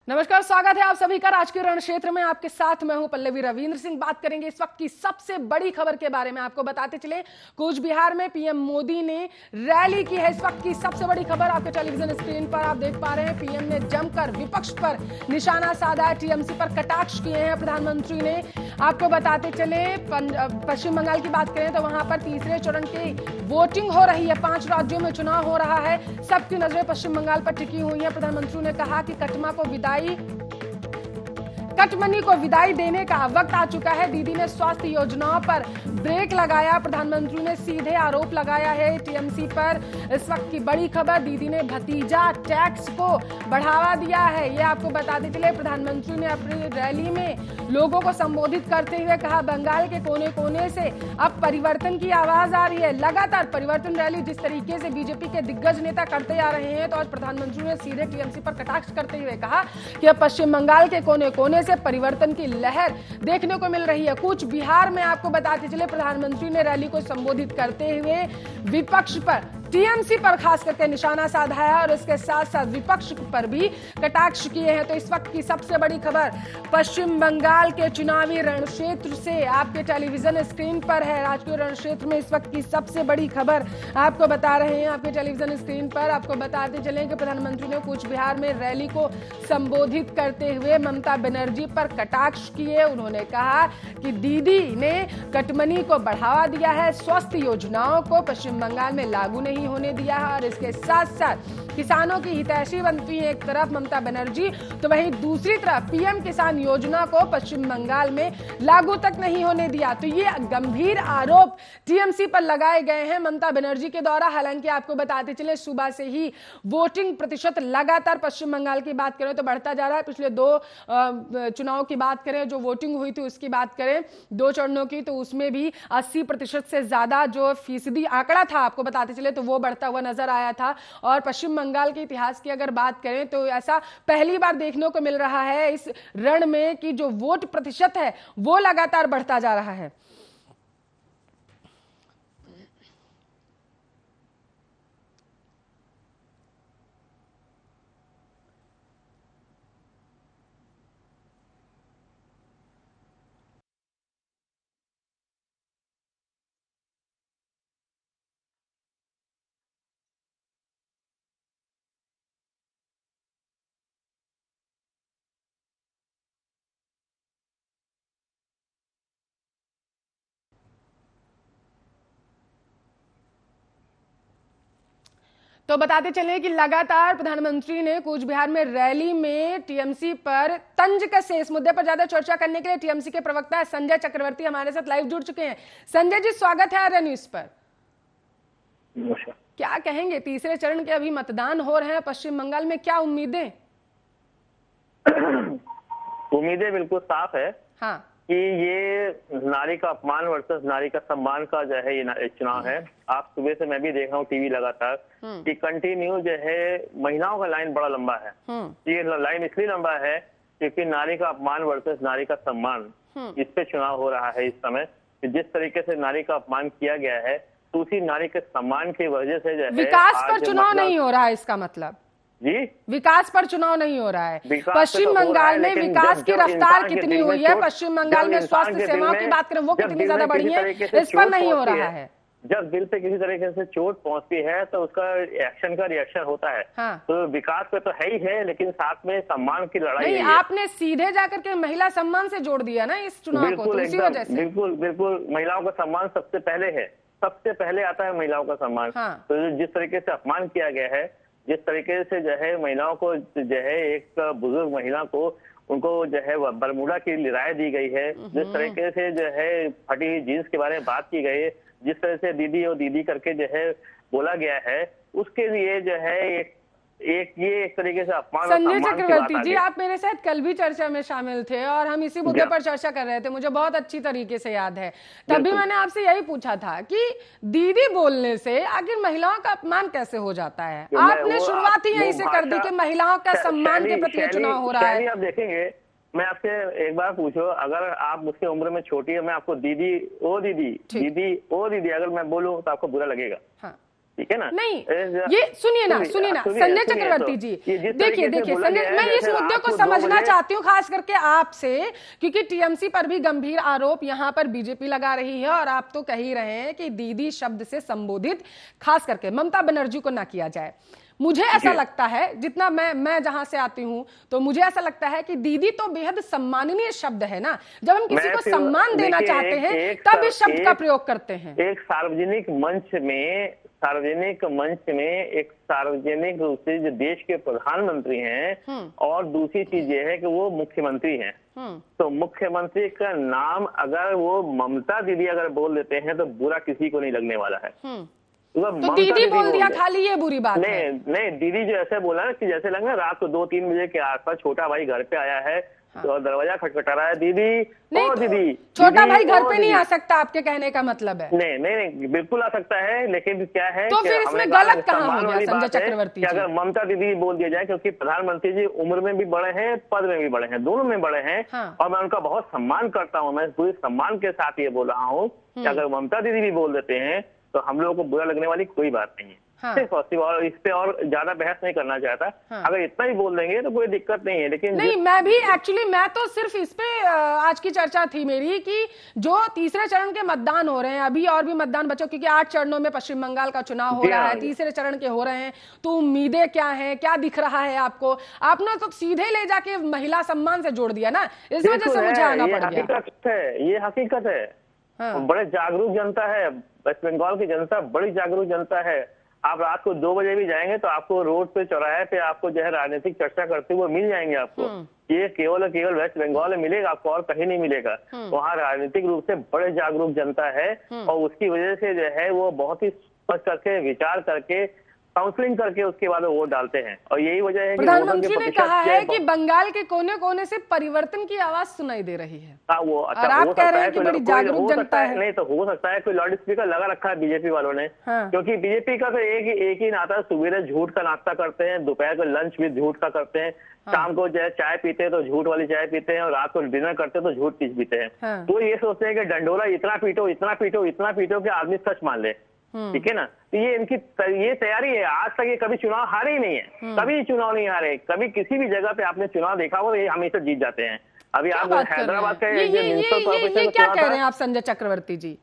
नमस्कार, स्वागत है आप सभी का राज के रण क्षेत्र में। आपके साथ मैं हूं पल्लवी रविंद्र सिंह। बात करेंगे इस वक्त की सबसे बड़ी खबर के बारे में। आपको बताते चले, कूच बिहार में पीएम मोदी ने रैली की है। इस वक्त की सबसे बड़ी खबर आपके टेलीविजन स्क्रीन पर आप देख पा रहे हैं। पीएम ने जमकर विपक्ष पर निशाना साधा है, टीएमसी पर कटाक्ष किए हैं प्रधानमंत्री ने। आपको बताते चले, पश्चिम बंगाल की बात करें तो वहां पर तीसरे चरण की वोटिंग हो रही है। 5 राज्यों में चुनाव हो रहा है, सबकी नजरें पश्चिम बंगाल पर टिकी हुई है। प्रधानमंत्री ने कहा कि कटमनी को विदाई देने का वक्त आ चुका है। दीदी ने स्वास्थ्य योजनाओं पर ब्रेक लगाया। प्रधानमंत्री ने सीधे आरोप लगाया है टीएमसी पर। इस वक्त की बड़ी खबर, दीदी ने भतीजा टैक्स को बढ़ावा दिया है, ये आपको बताते चले। प्रधानमंत्री ने अपनी रैली में लोगों को संबोधित करते हुए कहा, बंगाल के कोने कोने से अब परिवर्तन की आवाज आ रही है। लगातार परिवर्तन रैली जिस तरीके से बीजेपी के दिग्गज नेता करते आ रहे हैं, तो आज प्रधानमंत्री ने सीधे टीएमसी पर कटाक्ष करते हुए कहा कि अब पश्चिम बंगाल के कोने कोने से परिवर्तन की लहर देखने को मिल रही है। कूच बिहार में आपको बताते चले, प्रधानमंत्री ने रैली को संबोधित करते हुए विपक्ष पर, टीएमसी पर खास करके निशाना साधा है और इसके साथ साथ विपक्ष पर भी कटाक्ष किए हैं। तो इस वक्त की सबसे बड़ी खबर पश्चिम बंगाल के चुनावी रण क्षेत्र से आपके टेलीविजन स्क्रीन पर है। राजकीय रण क्षेत्र में इस वक्त की सबसे बड़ी खबर आपको बता रहे हैं आपके टेलीविजन स्क्रीन पर। आपको बताते चलें कि प्रधानमंत्री ने कूच बिहार में रैली को संबोधित करते हुए ममता बनर्जी पर कटाक्ष किए। उन्होंने कहा कि दीदी ने कटमनी को बढ़ावा दिया है, स्वास्थ्य योजनाओं को पश्चिम बंगाल में लागू नहीं होने दिया है और इसके साथ साथ किसानों की हितैषी बनती है एक तरफ ममता बनर्जी, तो वहीं दूसरी तरफ पीएम किसान योजना को पश्चिम बंगाल में लागू तक नहीं होने दिया। तो ये गंभीर आरोप टीएमसी पर लगाए गए हैं ममता बनर्जी के द्वारा। हालांकि आपको बताते चले, सुबह से ही वोटिंग प्रतिशत लगातार पश्चिम बंगाल की बात करें तो बढ़ता जा रहा है। पिछले 2 चुनाव की बात करें, जो वोटिंग हुई थी उसकी बात करें 2 चरणों की, तो उसमें भी 80% से ज्यादा जो फीसदी आंकड़ा था आपको बताते चले तो वो बढ़ता हुआ नजर आया था। और पश्चिम बंगाल के इतिहास की अगर बात करें तो ऐसा पहली बार देखने को मिल रहा है इस रण में कि जो वोट प्रतिशत है वो लगातार बढ़ता जा रहा है। तो बताते चले कि लगातार प्रधानमंत्री ने कूच बिहार में रैली में टीएमसी पर तंज कसे। इस मुद्दे पर ज्यादा चर्चा करने के लिए टीएमसी के प्रवक्ता संजय चक्रवर्ती हमारे साथ लाइव जुड़ चुके हैं। संजय जी, स्वागत है आर्या न्यूज पर। क्या कहेंगे, तीसरे चरण के अभी मतदान हो रहे हैं पश्चिम बंगाल में, क्या उम्मीदें? उम्मीदें बिल्कुल साफ है। हाँ, कि ये नारी का अपमान वर्सेस नारी का सम्मान का जो है ये चुनाव है। आप सुबह से मैं भी देख रहा हूँ टीवी लगातार कि कंटिन्यू जो है महिलाओं का लाइन बड़ा लंबा है। ये लाइन इसलिए लंबा है क्योंकि नारी का अपमान वर्सेस नारी का सम्मान, इस पे चुनाव हो रहा है इस समय। जिस तरीके से नारी का अपमान किया गया है, तो उसी नारी के सम्मान की वजह से जो है विकास पर चुनाव नहीं हो रहा है, इसका मतलब जी विकास पर चुनाव नहीं हो रहा है। पश्चिम बंगाल में विकास की रफ्तार कितनी हुई है, पश्चिम बंगाल में स्वास्थ्य सेवाओं की बात करें वो कितनी ज्यादा बढ़ी है, इस पर नहीं हो रहा है। जब दिल पे किसी तरीके से चोट पहुंचती है तो उसका एक्शन का रिएक्शन होता है। हाँ। तो विकास पे तो है ही है, लेकिन साथ में सम्मान की लड़ाई नहीं, आपने सीधे जाकर के महिला सम्मान से जोड़ दिया ना इस चुनाव को, तो इसी वजह से। बिल्कुल बिल्कुल, महिलाओं का सम्मान सबसे पहले है, सबसे पहले आता है महिलाओं का सम्मान। हाँ। तो जिस तरीके से अपमान किया गया है, जिस तरीके से जो है महिलाओं को जो है एक बुजुर्ग महिला को उनको जो है बरमूडा की राय दी गई है, जिस तरीके से जो है फटी हुई जीन्स के बारे में बात की गई है, जिस तरह से दीदी और दीदी करके जो है बोला गया है, उसके लिए जो है एक तरीके से अपमान। संजय चक्रवर्ती जी, आप मेरे साथ कल भी चर्चा में शामिल थे और हम इसी मुद्दे पर चर्चा कर रहे थे, मुझे बहुत अच्छी तरीके से याद है। तभी मैंने आपसे यही पूछा था कि दीदी बोलने से आखिर महिलाओं का अपमान कैसे हो जाता है। आपने शुरुआत ही यहीं से कर दी कि महिलाओं का सम्मान के प्रति चुनाव हो रहा है। आप देखेंगे, मैं आपसे एक बार पूछो, अगर आप मुझसे उम्र में छोटी है, मैं आपको दीदी ओ दीदी, दीदी ओ दीदी अगर मैं बोलूं तो आपको बुरा लगेगा। हाँ। ठीक है ना? नहीं, ये सुनिए ना संजय चक्रवर्ती जी, देखिए संजय, मैं इस मुद्दे को समझना चाहती हूँ खास करके आपसे, क्योंकि टीएमसी पर भी गंभीर आरोप यहाँ पर बीजेपी लगा रही है और आप तो कह ही रहे हैं कि दीदी शब्द से संबोधित खास करके ममता बनर्जी को ना किया जाए। मुझे ऐसा लगता है, जितना मैं जहां से आती हूं, तो मुझे ऐसा लगता है कि दीदी तो बेहद सम्माननीय शब्द है ना। जब हम किसी को सम्मान देना चाहते हैं तब इस शब्द का प्रयोग करते हैं। एक सार्वजनिक मंच में एक सार्वजनिक रूप से जो देश के प्रधानमंत्री हैं, और दूसरी चीज ये है कि वो मुख्यमंत्री हैं, तो मुख्यमंत्री का नाम अगर वो ममता दीदी अगर बोल देते हैं तो बुरा किसी को नहीं लगने वाला है। तो दीदी बोल दिया खाली, ये बुरी बात है? नहीं, दीदी जो ऐसे बोला ना कि जैसे लगा रात को 2-3 बजे के आसपास छोटा भाई घर पे आया है, तो दरवाजा खटखटा रहा है, दीदी ओ दीदी। छोटा भाई घर पे नहीं आ सकता, आपके कहने का मतलब है? नहीं, बिल्कुल आ सकता है, लेकिन क्या है तो फिर इसमें गलत कहाँ हो गया संजय चक्रवर्ती जी? अगर ममता दीदी बोल दिया जाए, क्योंकि प्रधानमंत्री जी उम्र में भी बड़े हैं, पद में भी बड़े हैं, दोनों में बड़े हैं, और मैं उनका बहुत सम्मान करता हूँ। मैं पूरे सम्मान के साथ ये बोल रहा हूँ कि अगर ममता दीदी भी बोल देते हैं तो हम लोगों को बुरा लगने वाली कोई बात नहीं है। और इस पे और ज्यादा बहस नहीं करना चाहता। अगर इतना ही बोल देंगे तो कोई दिक्कत नहीं है। लेकिन नहीं, मैं तो सिर्फ इस पे आज की चर्चा थी मेरी कि जो तीसरे चरण के मतदान हो रहे हैं, अभी और भी मतदान बचो, क्योंकि 8 चरणों में पश्चिम बंगाल का चुनाव हो रहा है, तीसरे चरण के हो रहे हैं, तो उम्मीदें क्या हैं, क्या दिख रहा है आपको? आपने तो सीधे ले जाके महिला सम्मान से जोड़ दिया ना, इस वजह से मुझे आना पड़ गया। ये हकीकत है। बड़े जागरूक जनता है, वेस्ट बंगाल की जनता बड़ी जागरूक जनता है। आप रात को 2 बजे भी जाएंगे तो आपको रोड पे, चौराहे पे आपको जो है राजनीतिक चर्चा करते हुए मिल जाएंगे आपको। ये केवल वेस्ट बंगाल में मिलेगा, आपको और कहीं नहीं मिलेगा। वहाँ राजनीतिक रूप से बड़े जागरूक जनता है, और उसकी वजह से जो है वो बहुत ही सोच करके, विचार करके, काउंसलिंग करके उसके बाद वोट डालते हैं। और यही वजह है कि प्रधानमंत्री ने कहा है कि बंगाल के कोने कोने से परिवर्तन की आवाज सुनाई दे रही है। वो अच्छा, और आप कह रहे हैं कि बड़ी जागरूक जनता है। नहीं तो हो सकता है कोई लाउड स्पीकर लगा रखा है बीजेपी वालों ने, क्योंकि बीजेपी का तो एक ही नाता है, सुबह झूठ का नाश्ता करते हैं, दोपहर को लंच भी झूठ का करते हैं, शाम को जो है चाय पीते हैं तो झूठ वाली चाय पीते हैं, और रात को डिनर करते हैं तो झूठ पीते हैं। तो ये सोचते हैं कि डंडोरा इतना पीटो कि आदमी सच मान ले। ठीक है ना? तो ये इनकी ये तैयारी है। आज तक ये कभी चुनाव हारे ही नहीं है, कभी चुनाव नहीं हारे, कभी किसी भी जगह पे आपने चुनाव देखा हो, ये हमेशा जीत जाते हैं। अभी आप हैदराबाद का ये क्या कह रहे हैं आप संजय चक्रवर्ती जी?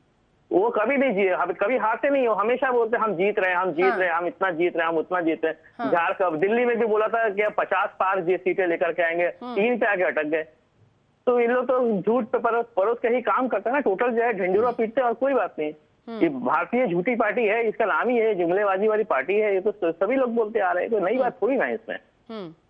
वो कभी नहीं जीते, कभी हारते नहीं हो, हमेशा बोलते हम जीत रहे हैं, हम इतना जीत रहे हैं, हम उतना जीत रहे हैं। झारखंड, दिल्ली में भी बोला था कि 50 पार सीटें लेकर के आएंगे, 3 पे आके अटक गए। तो इन लोग तो झूठ पे परोस के ही काम करते हैं ना, टोटल जो है झंडूरा पीटते हैं और कोई बात नहीं। ये भारतीय झूठी पार्टी है, इसका नाम ही है, जुमलेबाजी वाली पार्टी है। ये तो सभी लोग बोलते आ रहे हैं, कोई नई बात थोड़ी ना है इसमें।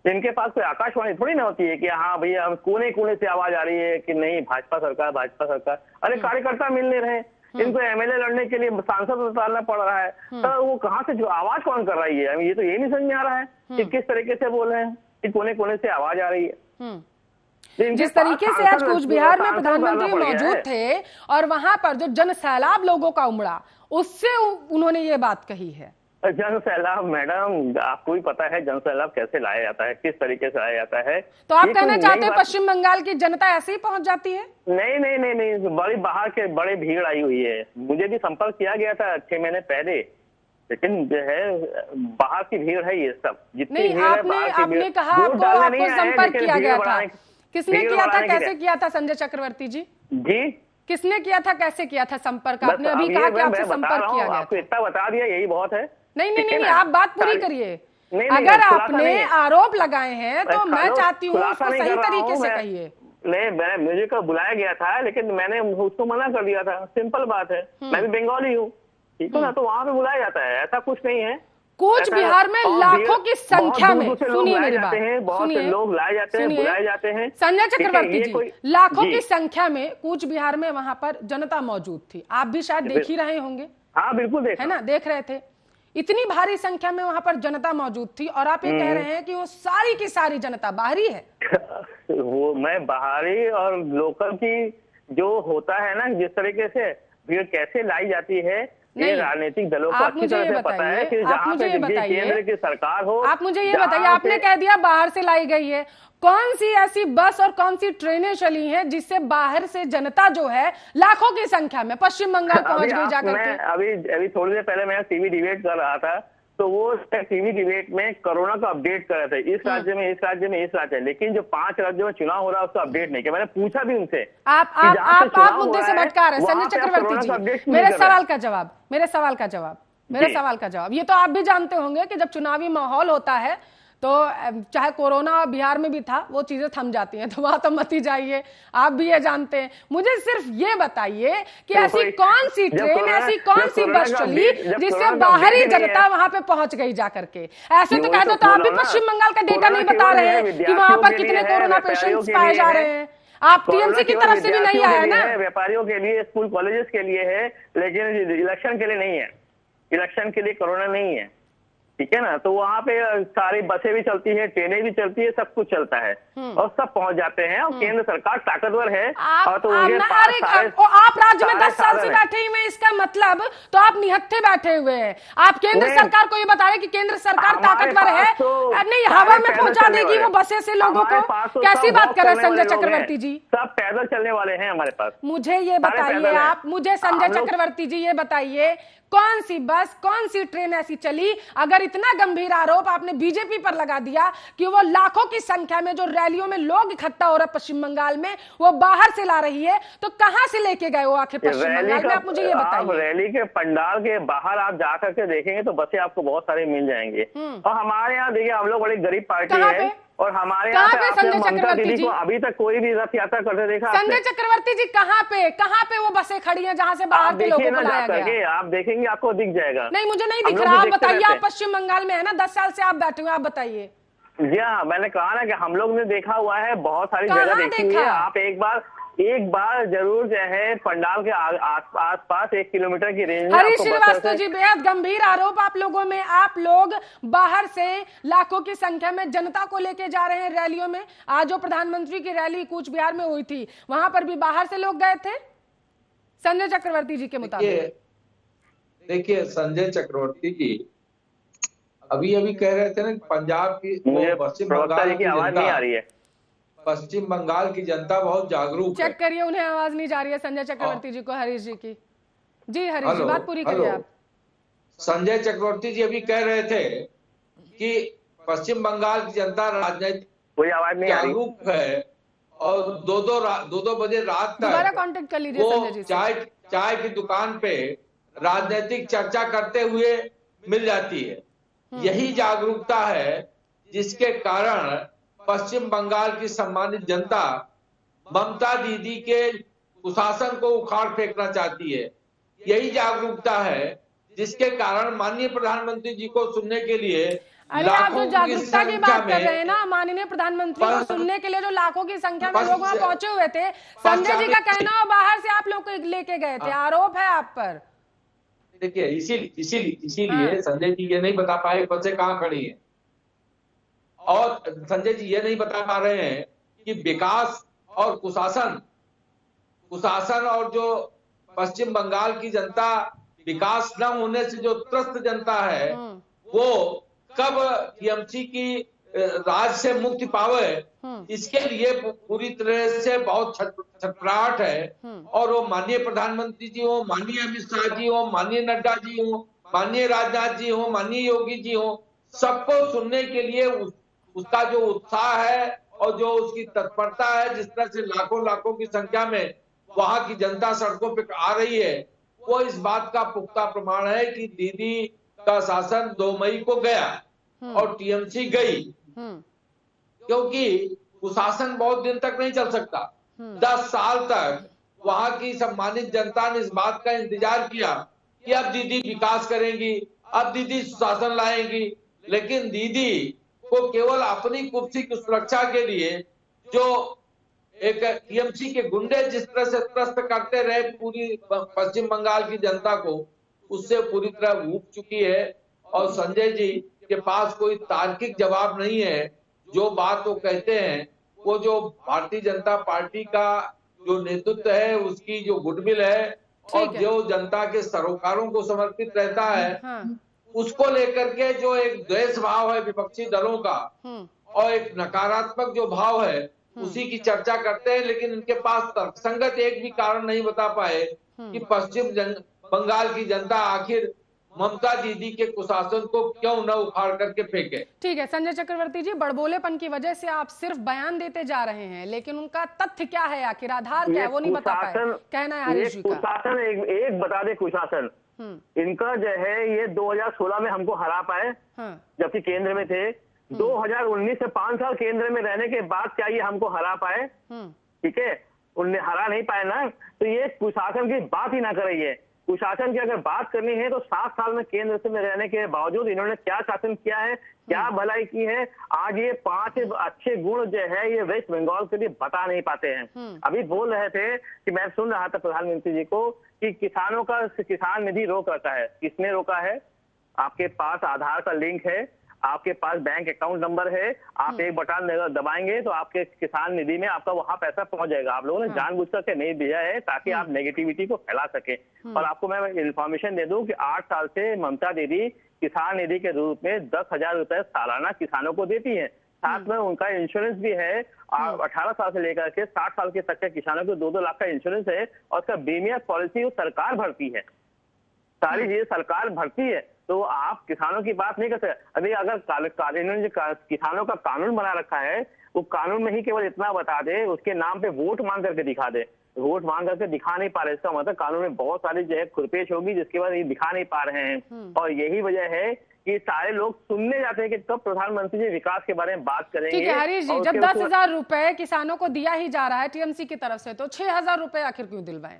इनके पास कोई आकाशवाणी थोड़ी ना होती है कि हाँ भैया हम कोने कोने से आवाज आ रही है कि नहीं भाजपा सरकार। अरे कार्यकर्ता मिल नहीं रहे, इनको एमएलए लड़ने के लिए सांसद उतारना पड़ रहा है, तो वो कहाँ से जो आवाज कौन कर रही है? ये तो ये नहीं समझ में आ रहा है कि किस तरीके से बोल रहे हैं कि कोने कोने से आवाज आ रही है। जिस तरीके से आज कूच बिहार में प्रधानमंत्री मौजूद थे और वहां पर जो जन सैलाब लोगों का उमड़ा, उससे उन्होंने ये बात कही है। जन सैलाब मैडम, आपको भी पता है जन सैलाब कैसे लाया जाता है, किस तरीके से लाया जाता है। तो आप कहना चाहते हैं पश्चिम बंगाल की जनता ऐसे ही पहुंच जाती है? नहीं, बड़ी बाहर के बड़े भीड़ आई हुई है। मुझे भी संपर्क किया गया था 6 महीने पहले, लेकिन जो है बाहर की भीड़ है ये सब। जितनी भीड़ है बाहर की भीड़। आपने कहा आपको संपर्क किया गया था, किसने किया था, कैसे किया था संजय चक्रवर्ती जी? किसने किया था, कैसे किया था संपर्क? आपने अभी कहा कि आपसे संपर्क किया गया। आपको इतना बता दिया, यही बहुत है। नहीं, आप बात पूरी करिए। अगर आपने आरोप लगाए हैं तो मैं चाहती हूँ उसको सही तरीके से कहिए। नहीं, मुझे को बुलाया गया था, लेकिन मैंने उसको मना कर दिया था। सिंपल बात है, मैं भी बंगाली हूँ, ठीक है ना, तो वहां पे बुलाया जाता है, ऐसा कुछ नहीं है। कूच बिहार में लाखों की संख्या में, सुनिए मेरी बात, बहुत से लोग लाए जाते हैं, बुलाए जाते हैं। संजय चक्रवर्ती जी, लाखों की संख्या में कूच बिहार में वहां पर जनता मौजूद थी, आप भी शायद देख ही रहे होंगे। हाँ बिल्कुल है ना, देख रहे थे। इतनी भारी संख्या में वहां पर जनता मौजूद थी और आप ये कह रहे हैं कि वो सारी की सारी जनता बाहरी है। वो मैं बाहरी और लोकल की जो होता है ना, जिस तरीके से भीड़ कैसे लाई जाती है, ये राजनीतिक दलों को अच्छी तरह से पता है कि जहाँ पे केंद्र की सरकार हो। आप मुझे ये बताइए, आपने कह दिया बाहर से लाई गई है, कौन सी ऐसी बस और कौन सी ट्रेनें चली हैं जिससे बाहर से जनता जो है लाखों की संख्या में पश्चिम बंगाल पहुंच गई जाकर के? अभी थोड़ी देर पहले मैं टीवी डिबेट कर रहा था, तो वो टीवी डिबेट में कोरोना का अपडेट कर रहे थे, इस राज्य में इस राज्य में इस राज्य, लेकिन जो 5 राज्यों में चुनाव हो रहा है उसका अपडेट नहीं किया। मैंने पूछा भी उनसे। आप मुद्दे से भटका रहे हैं संजय चक्रवर्ती जी। मेरे सवाल का जवाब ये तो आप भी जानते होंगे कि जब चुनावी माहौल होता है तो चाहे कोरोना बिहार में भी था, वो चीजें थम जाती हैं, तो वहां तो मत ही जाइए, आप भी ये जानते हैं। मुझे सिर्फ ये बताइए कि ऐसी कौन सी ट्रेन, ऐसी कौन सी बस चली जिससे बाहरी जनता वहां पे पहुंच गई जाकर के? ऐसे तो कहते तो आप भी पश्चिम बंगाल का डेटा नहीं बता रहे हैं कि वहां पर कितने कोरोना पेशेंट्स पाए जा रहे हैं। आप टीएमसी की तरफ से भी नहीं आया ना? व्यापारियों के लिए, स्कूल कॉलेजेस के लिए है, लेकिन इलेक्शन के लिए नहीं है। इलेक्शन के लिए कोरोना नहीं है, ठीक है ना। तो वहाँ पे सारी बसें भी चलती है, ट्रेनें भी चलती है, सब कुछ चलता है और सब पहुंच जाते हैं। और केंद्र सरकार ताकतवर है। और तो आप राज्य में 10 साल से बैठे हुए हैं, इसका मतलब तो आप निहत्थे बैठे हुए हैं। आप केंद्र सरकार को ये बता रहे कि केंद्र सरकार ताकतवर है, नहीं हवा में पहुंचा देगी वो बसें से लोगों को? कैसी बात कर रहे हैं संजय चक्रवर्ती जी? सब पैदल चलने वाले हैं हमारे पास। मुझे ये बताइए, आप मुझे संजय चक्रवर्ती जी ये बताइए, कौन सी बस, कौन सी ट्रेन ऐसी चली? अगर इतना गंभीर आरोप आपने बीजेपी पर लगा दिया कि वो लाखों की संख्या में जो रैलियों में लोग इकट्ठा हो रहे पश्चिम बंगाल में वो बाहर से ला रही है, तो कहां से लेके गए वो आखिर पश्चिम बंगाल में? आप मुझे ये बताइए। रैली के पंडाल के बाहर आप जाकर के देखेंगे तो बसें आपको बहुत सारे मिल जाएंगे। और हमारे यहाँ देखिए, हम लोग बड़ी गरीब पार्टी है और हमारे यहाँ पे संजय चक्रवर्ती जी अभी तक कोई भी रथ यात्रा करते देखा? संजय चक्रवर्ती जी कहाँ पे वो बसें खड़ी हैं जहाँ से बाहर के लोगों को लाया गया? आप देखेंगे, आपको दिख जाएगा। नहीं, मुझे नहीं दिख रहा। आप बताइए, आप पश्चिम बंगाल में है ना, 10 साल से आप बैठे हुए, आप बताइए। जी हाँ, मैंने कहा ना कि हम लोग ने देखा हुआ है, बहुत सारी जगह देखी हुई है। आप एक बार जरूर जो है पंडाल के आसपास 1 किलोमीटर की रेंज में। हरीश श्रीवास्तव जी, बेहद गंभीर आरोप आप लोगों में। आप लोग बाहर से लाखों की संख्या में जनता को लेके जा रहे हैं रैलियों में। आज जो प्रधानमंत्री की रैली कूच बिहार में हुई थी, वहां पर भी बाहर से लोग गए थे संजय चक्रवर्ती जी के मुताबिक। देखिए संजय चक्रवर्ती जी अभी कह रहे थे ना पंजाब की, पश्चिम बंगाल की आवाज नहीं आ रही है। पश्चिम बंगाल की जनता बहुत जागरूक है। चेक करिए, उन्हें आवाज नहीं जा रही है संजय चक्रवर्ती जी को, हरीश जी की। जी हरीश जी, बात पूरी करिए आप। संजय चक्रवर्ती जी अभी कह रहे थे कि पश्चिम बंगाल की जनता राजनीतिक जागरूक है और दो बजे रात तक दोबारा कांटेक्ट कर लीजिए संजय जी। चाय की दुकान पे राजनीतिक चर्चा करते हुए मिल जाती है। यही जागरूकता है जिसके कारण पश्चिम बंगाल की सम्मानित जनता ममता दीदी के कुशासन को उखाड़ फेंकना चाहती है। यही जागरूकता है जिसके कारण माननीय प्रधानमंत्री जी को सुनने के लिए आप जो जागरूकता की बात कर रहे हैं ना, माननीय प्रधानमंत्री को सुनने के लिए जो लाखों की संख्या में लोग वहां पहुंचे हुए थे, संजय जी का कहना और बाहर से आप लोग को लेके गए थे, आरोप है आप पर। देखिए इसीलिए संजय जी ये नहीं बता पाए बसें कहाँ खड़ी हैं, और संजय जी ये नहीं बता पा रहे हैं कि विकास और कुशासन और जो पश्चिम बंगाल की जनता, विकास न होने से जो त्रस्त जनता है वो कब टीएमसी की राज से मुक्ति पावे, इसके लिए पूरी तरह से बहुत छटपटाहट है। और वो माननीय प्रधानमंत्री जी हो, माननीय अमित शाह जी हो, माननीय नड्डा जी हो, माननीय राजनाथ जी हो, माननीय योगी जी हो, सबको सुनने के लिए उसका जो उत्साह है और जो उसकी तत्परता है, जिस तरह से लाखों की संख्या में वहां की जनता सड़कों पे आ रही है, वो इस बात का पुख्ता प्रमाण है कि दीदी का शासन 2 मई को गया और टीएमसी गई। क्योंकि कुशासन बहुत दिन तक नहीं चल सकता। 10 साल तक वहां की सम्मानित जनता ने इस बात का इंतजार किया कि अब दीदी विकास करेंगी, अब दीदी सुशासन लाएंगी, लेकिन दीदी को केवल अपनी कुर्सी की सुरक्षा के लिए जो एक टीएमसी के गुंडे जिस तरह से त्रस्त करते रहे पूरी पश्चिम बंगाल की जनता को, उससे पूरी तरह ऊब चुकी है। और संजय जी के पास कोई तार्किक जवाब नहीं है। जो बात वो कहते हैं, वो जो भारतीय जनता पार्टी का जो नेतृत्व है, उसकी जो गुडविल है और जो जनता के सरोकारों को समर्पित रहता है, उसको लेकर के जो एक द्वेष भाव है विपक्षी दलों का और एक नकारात्मक जो भाव है उसी की चर्चा करते हैं, लेकिन इनके पास तर्कसंगत एक भी कारण नहीं बता पाए कि पश्चिम बंगाल की जनता आखिर ममता दीदी के कुशासन को क्यों न उखाड़ करके फेंके। ठीक है संजय चक्रवर्ती जी, बड़बोलेपन की वजह से आप सिर्फ बयान देते जा रहे हैं, लेकिन उनका तथ्य क्या है, आखिर आधार क्या है, वो नहीं बता पाए। कहना है हरीश जी का कुशासन एक बता दे, कुशासन इनका जो है ये 2016 में हमको हरा पाए, जबकि केंद्र में थे। 2019 से 5 साल केंद्र में रहने के बाद क्या ये हमको हरा पाए? ठीक है, उन्हें हरा नहीं पाए ना, तो ये कुशासन की बात ही ना करिए। कुशासन की अगर बात करनी है तो 7 साल में केंद्र में रहने के बावजूद इन्होंने क्या शासन किया है, क्या भलाई की है, आज ये 5 अच्छे गुण जो है ये वेस्ट बंगाल के लिए बता नहीं पाते हैं। अभी बोल रहे थे कि मैं सुन रहा था प्रधानमंत्री जी को कि किसानों का किसान निधि रोक रखा है। किसने रोका है? आपके पास आधार का लिंक है, आपके पास बैंक अकाउंट नंबर है, आप एक बटन दबाएंगे तो आपके किसान निधि में आपका वहां पैसा पहुंच जाएगा। आप लोगों ने जानबूझ करके नहीं भेजा है ताकि आप नेगेटिविटी को फैला सके। और आपको मैं इन्फॉर्मेशन दे दूं कि 8 साल से ममता दीदी किसान निधि के रूप में 10,000 रुपए सालाना किसानों को देती है। साथ में उनका इंश्योरेंस भी है, 18 साल से लेकर के 60 साल के तक के किसानों को 2-2 लाख का इंश्योरेंस है, और उसका बीमा पॉलिसी वो सरकार भरती है, सारी चीजें सरकार भरती है। तो आप किसानों की बात नहीं कर सकते। अभी अगर इन्होंने जो किसानों का कानून बना रखा है, वो कानून में ही केवल इतना बता दे, उसके नाम पे वोट मांग करके दिखा दे। वोट मांग करके दिखा नहीं पा रहे, इसका मतलब कानून में बहुत सारी जो है खुरपेश होगी, जिसके बाद ये दिखा नहीं पा रहे हैं। और यही वजह है कि सारे लोग सुनने जाते हैं कि कब प्रधानमंत्री जी विकास के बारे में बात करेंगे। ठीक है हरीश जी, जब 10,000 रुपए किसानों को दिया ही जा रहा है टीएमसी की तरफ से, तो 6,000 रुपए आखिर क्यों दिलवाएं?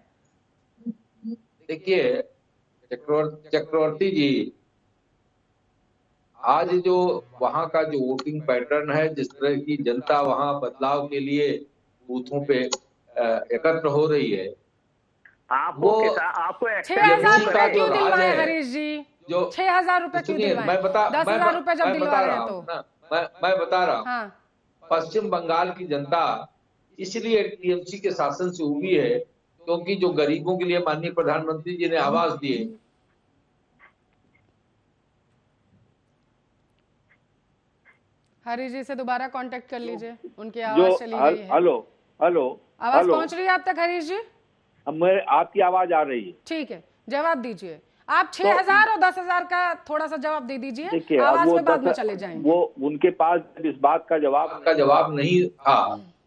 देखिए चक्रवर्ती जी, आज जो वहां का जो वोटिंग पैटर्न है, जिस तरह की जनता वहां बदलाव के लिए बूथों पे एकत्र हो रही है, आपको 6,000 रुपए क्यों दिलवाएं हरीश जी? जो 6,000 रुपए क्यों दिलवाएं? 10,000 रुपए जब दिलवा रहे हैं तो मैं बता रहा हूँ, पश्चिम बंगाल की जनता इसलिए टीएमसी के शासन से उबी है क्योंकि जो गरीबों के लिए माननीय प्रधानमंत्री जी ने आवास दिए, हरीश जी से दोबारा कांटेक्ट कर लीजिए, उनकी आवाज चली गई है। हेलो आवाज पहुंच रही है आप तक हरीश जी? मैं आपकी आवाज आ रही है। ठीक है, जवाब दीजिए आप। 6,000 और 10,000 का थोड़ा सा जवाब दे दीजिए, आवाज में बाद में चले जाएंगे। वो उनके पास इस बात का जवाब नहीं था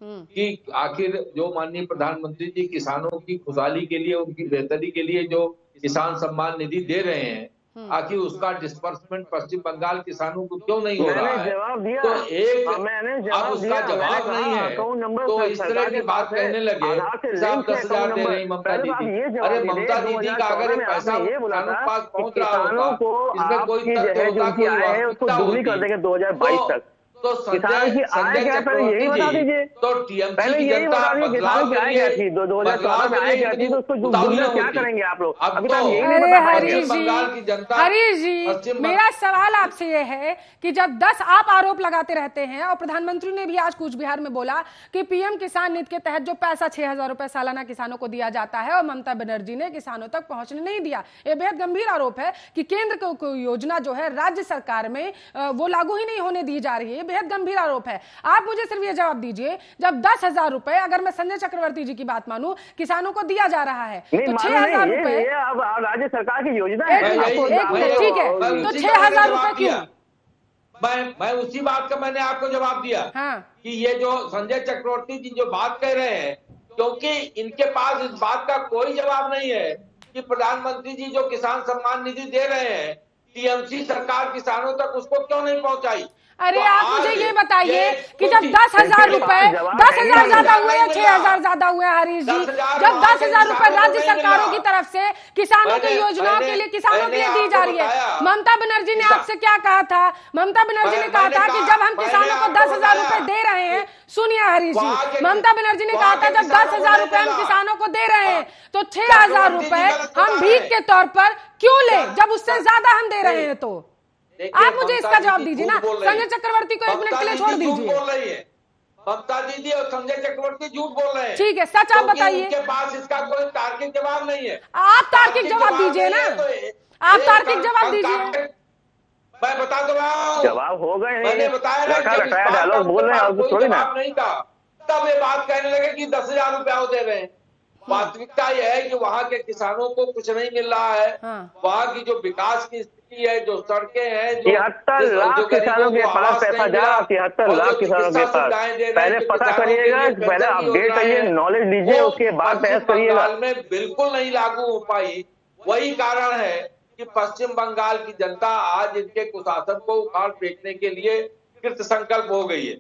कि आखिर जो माननीय प्रधानमंत्री जी किसानों की खुशहाली के लिए, उनकी बेहतरी के लिए जो किसान सम्मान निधि दे रहे हैं, आखिर उसका डिस्बर्समेंट पश्चिम बंगाल किसानों को क्यों नहीं हो रहा है? तो एक अब उसका जवाब नहीं है, तो इस तरह की बात कहने लगे आप 10,000 दे रही ममता दीदी। अरे ममता दीदी का अगर एक पैसा किसानों के पास पहुंच रहा होता, इसमें कोई तथ्य होता, कोई वास्तविकता होती, 2022 तक तो किसान की आय क्या पहले यही बता दीजिए। तो टीएमसी पहले यही बता दीजिए किसान की आय क्या थी, 2014 में आय क्या थी, तो उसको क्या करेंगे आप लोग? अब तो हरीश जी मेरा सवाल आपसे ये है कि जब 10 आप आरोप लगाते रहते हैं, और प्रधानमंत्री ने भी आज कूच बिहार में बोला कि पीएम किसान निधि के तहत जो पैसा 6,000 रुपए सालाना किसानों को दिया जाता है और ममता बनर्जी ने किसानों तक पहुंचने नहीं दिया, ये बेहद गंभीर आरोप है कि केंद्र को योजना जो है राज्य सरकार में वो लागू ही नहीं होने दी जा रही है, बेहद गंभीर आरोप है। आप मुझे सिर्फ ये जवाब दीजिए, जब 10,000 रुपए, अगर मैं संजय चक्रवर्ती जी की बात मानूं, किसानों को दिया जा रहा है, तो 6,000 रुपए अब राज्य सरकार की योजना है। ठीक है, तो 6,000 रुपए क्यों? मैं उसी बात का मैंने आपको जवाब दिया कि ये जो संजय चक्रवर्ती जी जो बात कह रहे हैं, क्योंकि इनके पास इस बात का कोई जवाब नहीं है कि प्रधानमंत्री जी जो किसान सम्मान निधि दे रहे हैं, टीएमसी सरकार किसानों तक उसको क्यों नहीं पहुंचाई? अरे आप मुझे ये बताइए कि जब 10,000 रुपए, 10,000 ज्यादा हुए या 6,000 ज्यादा हुए हरीश जी? जब 10,000 रुपए राज्य सरकारों की तरफ से किसानों की योजनाओं के लिए, किसानों के लिए दी जा रही है, ममता बनर्जी ने आपसे क्या कहा था? ममता बनर्जी ने कहा था कि जब हम किसानों को 10,000 रुपए दे रहे हैं, सुनिए हरीश जी, ममता बनर्जी ने कहा था जब 10,000 रुपए हम किसानों को दे रहे हैं तो 6,000 रुपए हम भीख के तौर पर क्यों ले, जब उससे ज्यादा हम दे रहे हैं? तो आप मुझे इसका जवाब दीजिए ना। संजय चक्रवर्ती को 1 मिनट के लिए छोड़ दीजिए। ममता दीदी और संजय चक्रवर्ती झूठ बोल रहे हैं। ठीक है, सच आप बताइए। उनके पास इसका कोई तार्किक जवाब नहीं है। आप तार्किक जवाब दीजिए ना, आप तार्किक जवाब दीजिए। मैं बता दो रहा हूँ, जवाब हो गए, मैंने बताया डायलॉग बोल रहे हैं, कोई थोड़ी ना जवाब नहीं था, तब ये बात कहने लगे कि 10,000 रुपया वो दे रहे हैं। वास्तविकता यह है कि वहाँ के किसानों को कुछ नहीं मिल रहा है। वहाँ की जो विकास की स्थिति है, जो सड़कें हैं, 73 लाख किसानों के पास पैसा जा रहा, 73 लाख किसानों के पास। पहले पता करिएगा, पहले अपडेट करिए, नॉलेज लीजिए, उसके बाद बहस करिएगा। में बिल्कुल नहीं लागू हो पाई। वही कारण है कि पश्चिम बंगाल की जनता आज इनके कुशासन को उखाड़ फेंकने के लिए कृत संकल्प हो गई है।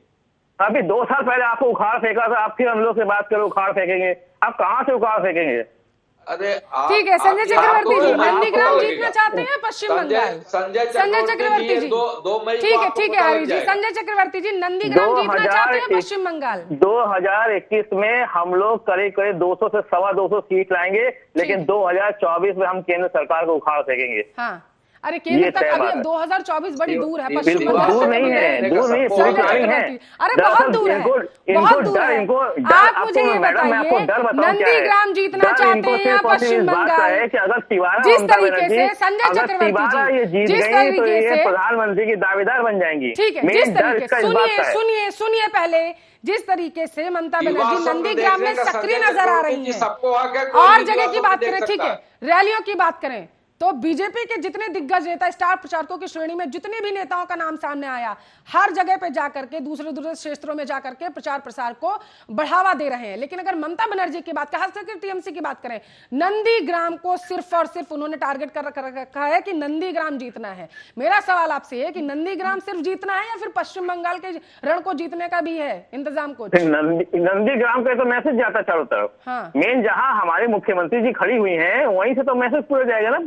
अभी 2 साल पहले आपको उखाड़ फेंका था, आप फिर हम लोग से बात करो उखाड़ फेंकेंगे, आप कहाँ से उखाड़ फेंकेंगे? अरे ठीक है, संजय चक्रवर्ती जी, नंदीग्राम जीतना चाहते हैं पश्चिम बंगाल। संजय चक्रवर्ती जी, ठीक है हरी जी, संजय चक्रवर्ती जी, नंदीग्राम जीतना चाहते हैं पश्चिम बंगाल। 2021 में हम लोग करीब 200 से 225 सीट लाएंगे, लेकिन 2024 में हम केंद्र सरकार को उखाड़ फेंकेंगे। हाँ, अरे केंद्र तक अभी 2024 बड़ी दूर है, पश्चिम बिल्कुल दूर नहीं है, दूर नहीं, पूरी प्लानिंग है। अरे बहुत दूर है, बहुत दूर है। आप मुझे ये बताइए, नंदीग्राम जीतना चाहते हैं या पश्चिम बंगाल? कि अगर तिवारा जिस तरीके से संजय चक्रवर्ती ये जीत गई तो ये प्रधानमंत्री की दावेदार बन जाएंगी। ठीक है, जिस तरीके, सुनिए पहले, जिस तरीके से ममता बनर्जी नंदीग्राम में सक्रिय नजर आ रही है, और जगह की बात करें, ठीक है, रैलियों की बात करें, तो बीजेपी के जितने दिग्गज नेता, स्टार प्रचारकों की श्रेणी में जितने भी नेताओं का नाम सामने आया, हर जगह पे जाकर के दूसरे क्षेत्रों में जाकर के प्रचार प्रसार को बढ़ावा दे रहे हैं। लेकिन अगर ममता बनर्जी की बात, खास करके टीएमसी की बात करें, नंदीग्राम को सिर्फ और सिर्फ उन्होंने टारगेट कर रखा है कि नंदीग्राम जीतना है। मेरा सवाल आपसे है कि नंदीग्राम सिर्फ जीतना है या फिर पश्चिम बंगाल के रण को जीतने का भी है इंतजाम? कुछ नंदीग्राम का तो मैसेज जाता चारों तरफ। हाँ, मेन जहां हमारे मुख्यमंत्री जी खड़ी हुई हैं, वहीं से तो मैसेज पूरा जाएगा ना,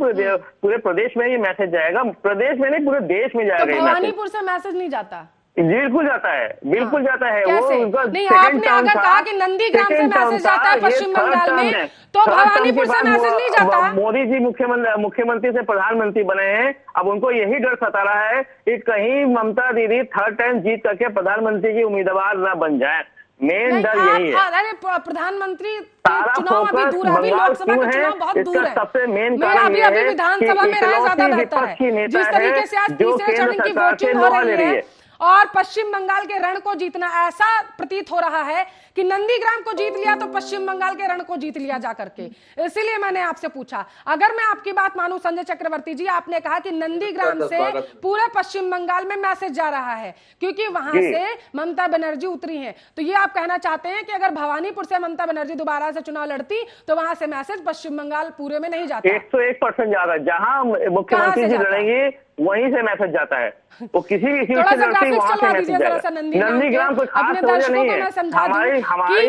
पूरे प्रदेश में ये मैसेज जाएगा, प्रदेश में नहीं पूरे देश में जाएगा। तो भवानीपुर से मैसेज नहीं जाता? बिल्कुल जाता है, बिल्कुल जाता है। वो उनका नहीं, आपने अगर कहा कि नंदीग्राम से मैसेज जाता है पश्चिम बंगाल में, तो भवानीपुर से मैसेज नहीं जाता? मोदी जी मुख्यमंत्री से प्रधानमंत्री बने हैं, अब उनको यही डर सता रहा है कि कहीं ममता दीदी 3rd टाइम जीत करके प्रधानमंत्री की उम्मीदवार न बन जाए। मेन डर यही है। अरे प्रधानमंत्री चुनाव अभी दूर है, अभी लोकसभा का चुनाव बहुत दूर है। सबसे मेन अभी विधानसभा में रहे ज्यादा बेहतर है। जिस तरीके से आज तीसरे चरण की वोटिंग हो रही है और पश्चिम बंगाल के रण को जीतना, ऐसा प्रतीत हो रहा है कि नंदीग्राम को जीत लिया तो पश्चिम बंगाल के रण को जीत लिया जाकर के। इसीलिए मैंने आपसे पूछा। अगर मैं आपकी बात मानूं संजय चक्रवर्ती जी, आपने कहा कि नंदीग्राम से पूरे पश्चिम बंगाल में मैसेज जा रहा है क्योंकि वहां से ममता बनर्जी उतरी हैं, तो ये आप कहना चाहते हैं कि अगर भवानीपुर से ममता बनर्जी दोबारा से चुनाव लड़ती तो वहां से मैसेज पश्चिम बंगाल पूरे में नहीं जाता? 101% जा रहा है। जहां मुख्यमंत्री जी लड़ेंगे वहीं से मैसेज जाता है। वो किसी भी सीट से लड़ती वहां से मैसेज जाएगा। नंदीग्राम कोई खास वजह नहीं है, हमारी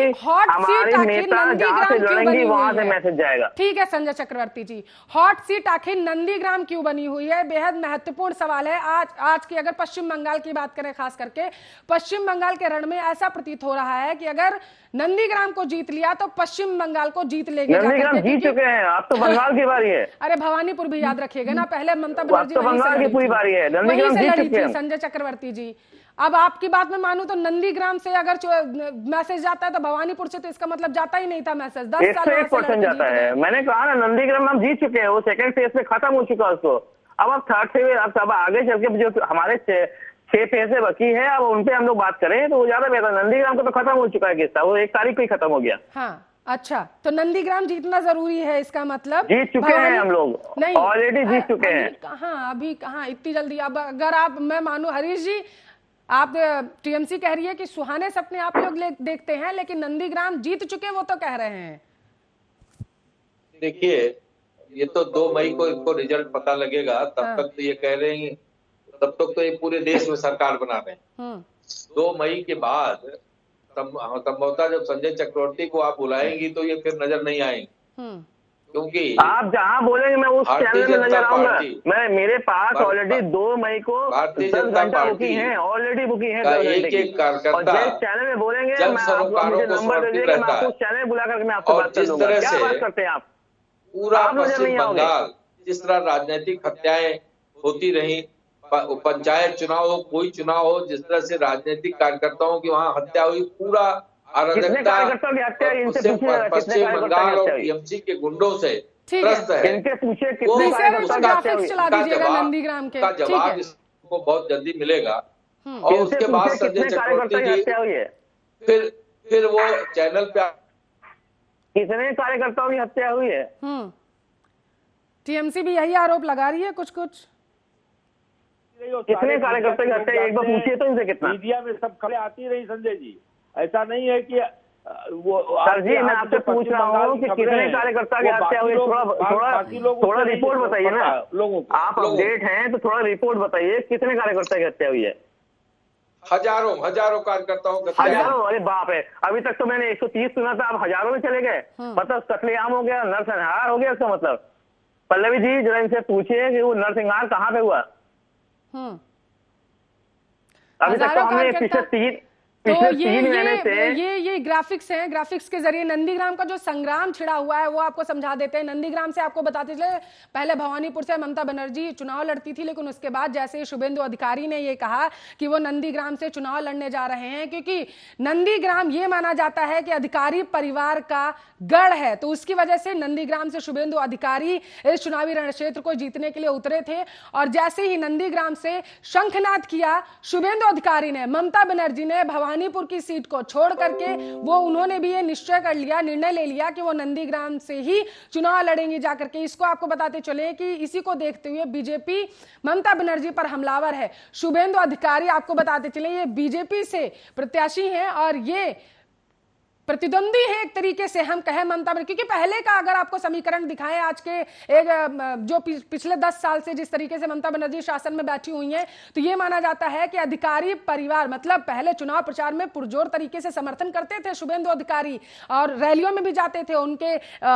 नेता जहां से लड़ेंगी वहां से मैसेज जाएगा। ठीक है संजय चक्रवर्ती जी, हॉट सीट आखिर नंदीग्राम क्यों बनी हुई है, बेहद महत्वपूर्ण सवाल है। आज की अगर पश्चिम बंगाल की बात करें, खास करके पश्चिम बंगाल के रण में ऐसा प्रतीत हो रहा है कि अगर नंदीग्राम को जीत लिया तो पश्चिम बंगाल को जीत लेंगे। नंदीग्राम जीत चुके हैं, अब तो बंगाल की बारी है। अरे भवानीपुर भी याद रखिएगा ना, पहले ममता बनर्जी बंगाल की पूरी बारी है, नंदीग्राम जीत चुके हैं। संजय चक्रवर्ती जी, अब आपकी बात में मानूं तो नंदीग्राम से अगर मैसेज जाता है तो भवानीपुर से तो इसका मतलब जाता ही नहीं था मैसेज। 101% जाता है। मैंने कहा ना, नंदीग्राम हम जीत चुके हैं, वो 2nd फेज में खत्म हो चुका है उसको। अब 3rd फेज, अब आगे चल के जो हमारे 6 फेज बाकी है, अब उनपे हम लोग बात करें तो वो ज्यादा बेहतर। नंदीग्राम को तो खत्म हो चुका है किस्सा, वो 1 तारीख को ही खत्म हो गया। हाँ, अच्छा, तो नंदीग्राम जीतना जरूरी है, इसका मतलब जीत चुके हैं हम लोग, नहीं ऑलरेडी जीत चुके हैं। कहाँ अभी, कहाँ इतनी जल्दी? अब अगर आप, मैं मानू हरीश जी, आप टीएमसी कह रही है कि सुहाने सपने आप लोग देखते हैं, लेकिन नंदीग्राम जीत चुके वो तो कह रहे हैं। देखिए, ये तो 2 मई को इनको रिजल्ट पता लगेगा, तब तक तो ये कह रहे हैं, तब तक तो ये पूरे देश में सरकार बना रहे हैं। 2 मई के बाद संभवतः जब संजय चक्रवर्ती को आप बुलाएंगी तो ये फिर नजर नहीं आएंगे, क्योंकि आप जहां बोलेंगे मैं उस चैनल में नजर आऊंगा। मैं, मेरे पास ऑलरेडी 2 मई को 10 घंटा बुकिंग है, ऑलरेडी बुकिंग है 10 घंटे की। और जिस चैनल में बोलेंगे मैं मुझे नंबर दे देंगे, मैं आपको चैनल बुला करके मैं आपसे बात कर लूंगा। क्या बात करते हैं आप? पूरा पश्चिम बंगाल जिस तरह राजनीतिक हत्याएं होती रही पंचायत चुनाव हो, कोई चुनाव हो, जिस तरह से राजनीतिक कार्यकर्ताओं की वहां हत्या हुई, पूरा कितने अराजकता कार्यकर्ताओं की हत्या है? इनसे पूछिए कितने पश्चिम कार्यकर्ताओं बंगाल की और हत्या हुई? टीएमसी के गुंडों से ठीक है। त्रस्त है। इनके पूछिए वो कितने कार्यकर्ताओं की हत्या हुई? चला दीजिएगा नंदीग्राम के, उसका ठीक जवाब है। इसको बहुत जल्दी मिलेगा। और इनसे उसके बाद पूछिए संजय कितने कार्यकर्ताओं की चक्रवर्ती हत्या हुई है? जी फिर वो चैनल पे कितने कार्यकर्ताओं की हत्या हुई है? टीएमसी भी यही आरोप लगा रही है कुछ कुछ। कितने कार्यकर्ताओं की हत्या, एक बार पूछिए तो इनसे कितना। मीडिया में सब खबरें आती रही संजय जी, ऐसा नहीं है कि वो सर जी मैं आपसे पूछ रहा हूँ कि कितने कार्यकर्ता की हत्या हुई, थोड़ा रिपोर्ट बताइए ना लोगों को। आप अपडेट हैं तो थोड़ा रिपोर्ट बताइए, कितने कार्यकर्ता की हत्या हुई है? हजारों कार्यकर्ताओं का। हजारों? अरे बाप रे, अभी तक तो मैंने 130 सुना था, आप हजारों में चले गए। मतलब कत्लेआम हो गया, नरसंहार हो गया इसका मतलब। पल्लवी जी जरा इनसे पूछिए कि वो नरसंहार कहाँ पे हुआ? अभी तक तो हमने पिछले तीन महीने से ये ग्राफिक्स हैं, ग्राफिक्स के जरिए नंदीग्राम का जो संग्राम छिड़ा हुआ है वो आपको समझा देते हैं। नंदीग्राम से आपको बताते चले, पहले भवानीपुर से ममता बनर्जी चुनाव लड़ती थी, लेकिन उसके बाद जैसे ही शुभेंदु अधिकारी ने ये कहा कि वो नंदीग्राम से चुनाव लड़ने जा रहे हैं, क्योंकि नंदीग्राम ये माना जाता है कि अधिकारी परिवार का गढ़ है, तो उसकी वजह से नंदीग्राम से शुभेंदु अधिकारी इस चुनावी रणक्षेत्र को जीतने के लिए उतरे थे। और जैसे ही नंदीग्राम से शंखनाद किया शुभेंदु अधिकारी ने, ममता बनर्जी ने भवानीपुर की सीट को छोड़ करके उन्होंने भी ये निश्चय कर लिया, निर्णय ले लिया कि वो नंदीग्राम से ही चुनाव लड़ेंगे जाकर के। इसको आपको बताते चले कि इसी को देखते हुए बीजेपी ममता बनर्जी पर हमलावर है। शुभेंदु अधिकारी आपको बताते चले ये बीजेपी से प्रत्याशी हैं और ये प्रतिद्वंदी है एक तरीके से हम कहें ममता बनर्जी, क्योंकि पहले का अगर आपको समीकरण दिखाएं आज के एक जो पिछले 10 साल से जिस तरीके से ममता बनर्जी शासन में बैठी हुई हैं, तो ये माना जाता है कि अधिकारी परिवार मतलब पहले चुनाव प्रचार में पुरजोर तरीके से समर्थन करते थे शुभेंदु अधिकारी और रैलियों में भी जाते थे, उनके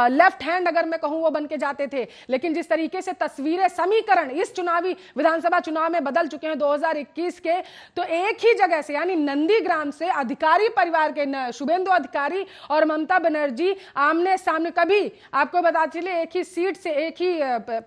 लेफ्ट हैंड अगर मैं कहूं वो बन के जाते थे। लेकिन जिस तरीके से तस्वीरें समीकरण इस चुनावी विधानसभा चुनाव में बदल चुके हैं 2021 के, तो एक ही जगह से यानी नंदीग्राम से अधिकारी परिवार के शुभेंदु अधिकारी और ममता बनर्जी आमने सामने, कभी आपको बता चले एक ही सीट से एक ही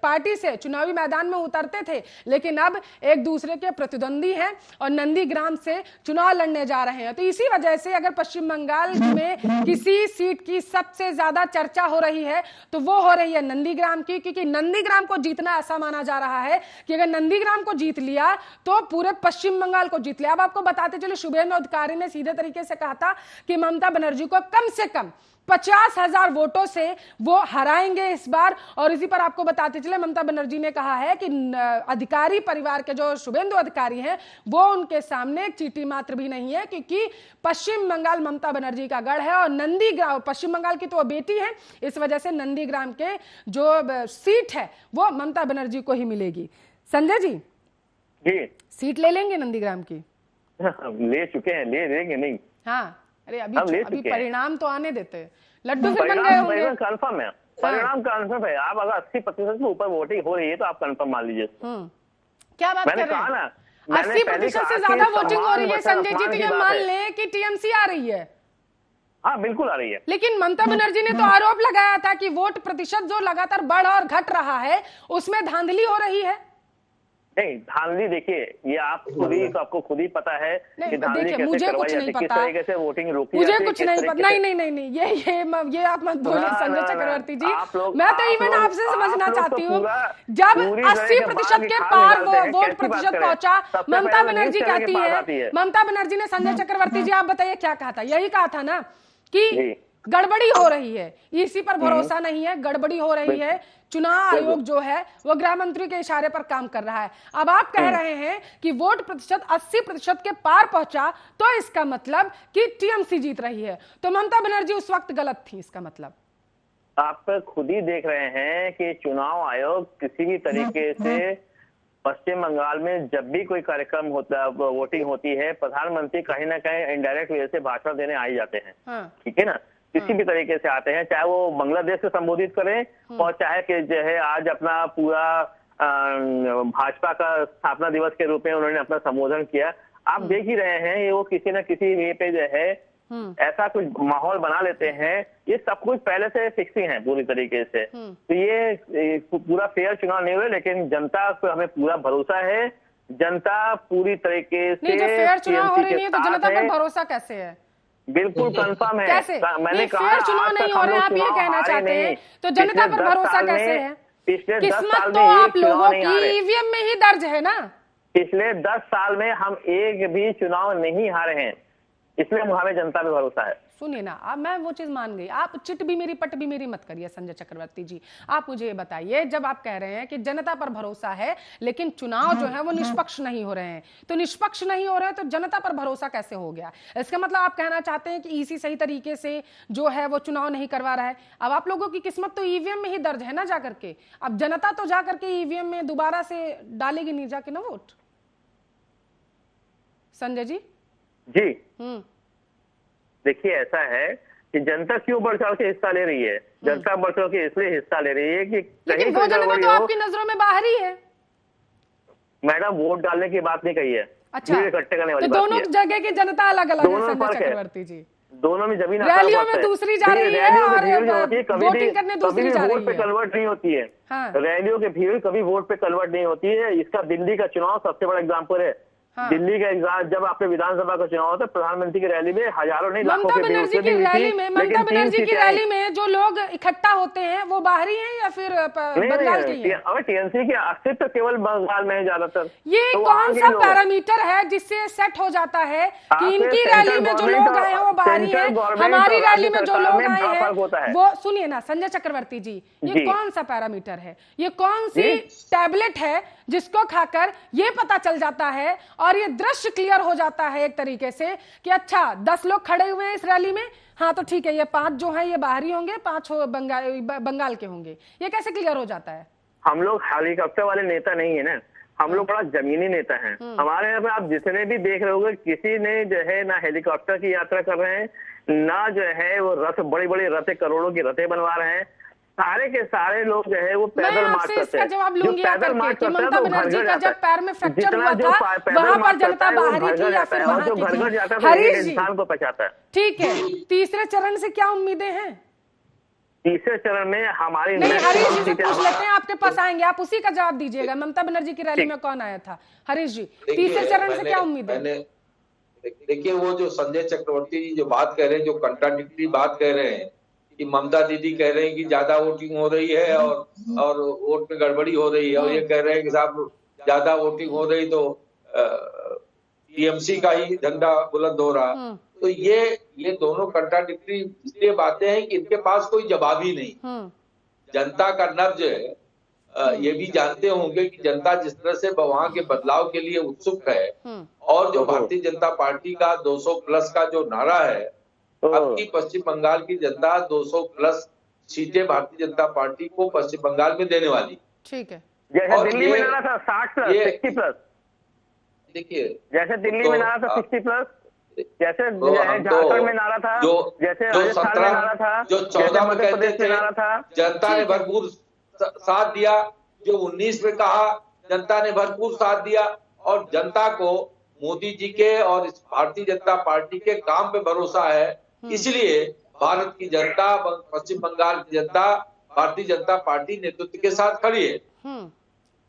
पार्टी से चुनावी मैदान में उतरते थे, लेकिन अब एक दूसरे के प्रतिद्वंदी हैं और नंदीग्राम से चुनाव लड़ने जा रहे हैं। तो इसी वजह से अगर पश्चिम बंगाल में किसी सीट की सबसे ज्यादा चर्चा हो रही है तो वो हो रही है नंदीग्राम की, क्योंकि नंदीग्राम को जीतना ऐसा माना जा रहा है कि अगर नंदीग्राम को जीत लिया तो पूरे पश्चिम बंगाल को जीत लिया। अब आपको बताते चले शुभेंदु अधिकारी ने सीधे तरीके से कहा था कि ममता बनर्जी को कम से कम 50,000 वोटों से वो हराएंगे इस बार। और इसी पर आपको बताते चले ममता बनर्जी ने कहा है कि अधिकारी परिवार के जो शुभेंदु अधिकारी हैं वो उनके सामने एक चींटी मात्र भी नहीं है, क्योंकि पश्चिम बंगाल ममता बनर्जी का गढ़ है और नंदीग्राम पश्चिम बंगाल की तो वो बेटी है, इस वजह से नंदीग्राम के जो सीट है वो ममता बनर्जी को ही मिलेगी। संजय जी सीट ले लेंगे नंदीग्राम की? ले चुके हैं, ले लेंगे नहीं? हाँ, अरे अभी परिणाम तो आने देते, लड्डू फिर बन गए होंगे। कंफर्म है, परिणाम कंफर्म है। आप अगर 80% से ऊपर वोटिंग हो रही है तो आप कंफर्म मान लीजिए। क्या बात कर रहे हैं? कहा ना 80% से ज्यादा वोटिंग हो रही है संजय जी, तो ये मान लें कि टीएमसी आ रही है। हाँ बिल्कुल आ रही है। लेकिन ममता बनर्जी ने तो आरोप लगाया था कि वोट प्रतिशत जो लगातार बढ़ और घट रहा है उसमें धांधली हो रही है। नहीं, धांधली देखिए ये आप आपको खुद ही पता है कि धांधली कैसे मुझे करवाई कुछ नहीं जाती है, किस पता, तरीके से वोटिंग रोकी मुझे जाती है, कुछ नहीं पता। नहीं ये आप मत बोलिए संजय चक्रवर्ती जी। मैं तो इवन आपसे समझना चाहती हूँ, जब 80% के पार वोट प्रतिशत पहुंचा, ममता बनर्जी कहती है, ममता बनर्जी ने संजय चक्रवर्ती जी आप बताइए क्या कहा था? यही कहा था ना कि गड़बड़ी हो रही है, इसी पर भरोसा नहीं है, गड़बड़ी हो रही है, चुनाव आयोग जो है वो गृह मंत्री के इशारे पर काम कर रहा है। अब आप कह रहे हैं कि वोट प्रतिशत 80% के पार पहुंचा तो इसका मतलब कि टीएमसी जीत रही है, तो ममता बनर्जी उस वक्त गलत थी, इसका मतलब? आप खुद ही देख रहे हैं कि चुनाव आयोग किसी भी तरीके से पश्चिम बंगाल में जब भी कोई कार्यक्रम होता है, वोटिंग होती है, प्रधानमंत्री कहीं ना कहीं इनडायरेक्ट वे से भाषण देने आ ही जाते हैं। ठीक है ना, किसी भी तरीके से आते हैं, चाहे वो बांग्लादेश से संबोधित करें और चाहे कि जो है आज अपना पूरा भाजपा का स्थापना दिवस के रूप में उन्होंने अपना संबोधन किया। आप देख ही रहे हैं ये वो किसी न किसी वे पे जो है ऐसा कुछ माहौल बना लेते हैं। ये सब कुछ पहले से फिक्सिंग है पूरी तरीके से। तो ये पूरा फेयर चुनाव नहीं हुए, लेकिन जनता को हमें पूरा भरोसा है, जनता पूरी तरीके से नहीं, जो फेयर चुनाव हो TMC रहे के नहीं है तो साथ जनता पर है। भरोसा कैसे है? बिल्कुल कंफर्म है। कैसे? मैंने नहीं, कहा फेयर चुनाव आज नहीं तक हो हम रहे, लोग आप ये चुनाव कहना हारे चाहते नहीं। हैं तो जनता पिछले पर 10 भरोसा साल कैसे में है? पिछले 10 किस्मत साल तो में आप एक चुनाव लोगों नहीं की हारे। ईवीएम में ही दर्ज है ना। पिछले 10 साल में हम एक भी चुनाव नहीं हारे हैं, इसलिए हमें जनता पे भरोसा है। सुनिए ना, अब मैं वो चीज मान गई, आप चिट भी मेरी पट भी मेरी मत करिए संजय चक्रवर्ती जी। आप मुझे ये बताइए, जब आप कह रहे हैं कि जनता पर भरोसा है लेकिन चुनाव जो है वो निष्पक्ष नहीं हो रहे हैं, तो निष्पक्ष नहीं हो रहे हैं तो जनता पर भरोसा कैसे हो गया? इसका मतलब आप कहना चाहते हैं कि ईसी सही तरीके से जो है वो चुनाव नहीं करवा रहा है। अब आप लोगों की किस्मत तो ईवीएम में ही दर्ज है ना जाकर के। अब जनता तो जाकर के ईवीएम में दोबारा से डालेगी नहीं जाके ना वोट। संजय जी जी देखिए, ऐसा है कि जनता क्यों बढ़ चढ़ के हिस्सा ले रही है? जनता बढ़ चढ़ के इसलिए हिस्सा ले रही है कि लेकिन वो जनता तो आपकी नजरों में बाहरी है। मैडम, वोट डालने की बात नहीं कही है, अच्छा, भीड़ इकट्ठे करने वाली तो बात दोनों है। जगह की जनता अलग अलग है दोनों में संजय फर्क है। चक्रवर्ती जी। दोनों में जमीन रैलियों में दूसरी जा रही है और वोटिंग करने दूसरी जा रही वोट पे है। कन्वर्ट नहीं होती है। हाँ। रैलियों की भीड़ कभी वोट पे कन्वर्ट नहीं होती है। इसका दिल्ली का चुनाव सबसे बड़ा एग्जाम्पल है। हाँ। दिल्ली का एग्जाम, जब आपने विधानसभा का चुनाव होता है, प्रधानमंत्री की रैली में हजारों नहीं लाखों ममता की भीड़ बनर्जी उससे की भी हुई थी, रैली में लेकिन 3 की सीटें रैली आई। में जो लोग इकट्ठा होते हैं वो बाहरी हैं या फिर बंगाल के ही हैं? अबे टीएमसी के अस्तित्व केवल बंगाल में है ज्यादातर। ये तो कौन सा पैरामीटर है जिससे सेट हो जाता है कि इनकी रैली में जो लोग आए हैं वो बाहरी हैं, हमारी रैली में जो लोग आए हैं वो? सुनिए ना संजय चक्रवर्ती जी, ये कौन सा पैरामीटर है? ये कौन सी टैबलेट है जिसको खाकर ये पता चल जाता है और ये दृश्य क्लियर हो जाता है एक तरीके से कि अच्छा 10 लोग खड़े हुए हैं इस रैली में, हाँ तो ठीक है, ये 5 जो है ये बाहरी होंगे, 5 बंगाल के होंगे। ये कैसे क्लियर हो जाता है? हम लोग हेलीकॉप्टर वाले नेता नहीं है ना, हम लोग बड़ा जमीनी नेता हैं। हमारे यहाँ पे आप जितने भी देख रहे होंगे, किसी ने जो है ना हेलीकॉप्टर की यात्रा कर रहे हैं, ना जो है वो रथ, बड़ी बड़ी रथें, करोड़ों की रथें बनवा रहे हैं। सारे के सारे लोग जो है वो पैदल मार्च करते हैं। जवाब लूंगी आकर के कि ममता बनर्जी का जब पैर में फ्रैक्चर हुआ था वहां पर जनता बाहरी थी या फिर वहां जो घर घर जाता है हरीश जी इंसान को पहचाता है। ठीक है, तीसरे चरण से क्या उम्मीदें हैं? तीसरे चरण में हमारी नहीं, हरीश जी से पूछ लेते हैं, आपके पास आएंगे, आप उसी का जवाब दीजिएगा। ममता बनर्जी की रैली में कौन आया था? हरीश जी, तीसरे चरण से क्या उम्मीद है? देखिए, वो जो संजय चक्रवर्ती जी जो बात कह रहे हैं, जो कंट्राडिक्टरी बात कह रहे हैं कि ममता दीदी कह रहे हैं कि ज्यादा वोटिंग हो रही है और वोट में गड़बड़ी हो रही है, और ये कह रहे हैं कि साहब ज्यादा वोटिंग हो रही तो टीएमसी का ही झंडा बुलंद हो रहा। तो ये दोनों कंट्राडिक्टरी इसलिए बातें हैं कि इनके पास कोई जवाब ही नहीं। जनता का नब्ज है, ये भी जानते होंगे कि जनता जिस तरह से वहां के बदलाव के लिए उत्सुक है, और जो भारतीय जनता पार्टी का 200 प्लस का जो नारा है, अब की पश्चिम बंगाल की जनता 200 प्लस सीटें भारतीय जनता पार्टी को पश्चिम बंगाल में देने वाली। ठीक है, जैसे दिल्ली में नारा था 60 प्लस 60 प्लस, देखिए जैसे दिल्ली में नारा था 60 प्लस, जैसे झारखंड में नारा था, जैसे राजस्थान में नारा था, जो 14 में कहते थे नारा था, जनता ने भरपूर साथ दिया। जो 19 में कहा, जनता ने भरपूर साथ दिया। और जनता को मोदी जी के और भारतीय जनता पार्टी के काम पे भरोसा है, इसलिए भारत की जनता, पश्चिम बंगाल की जनता भारतीय जनता पार्टी नेतृत्व के साथ खड़ी है।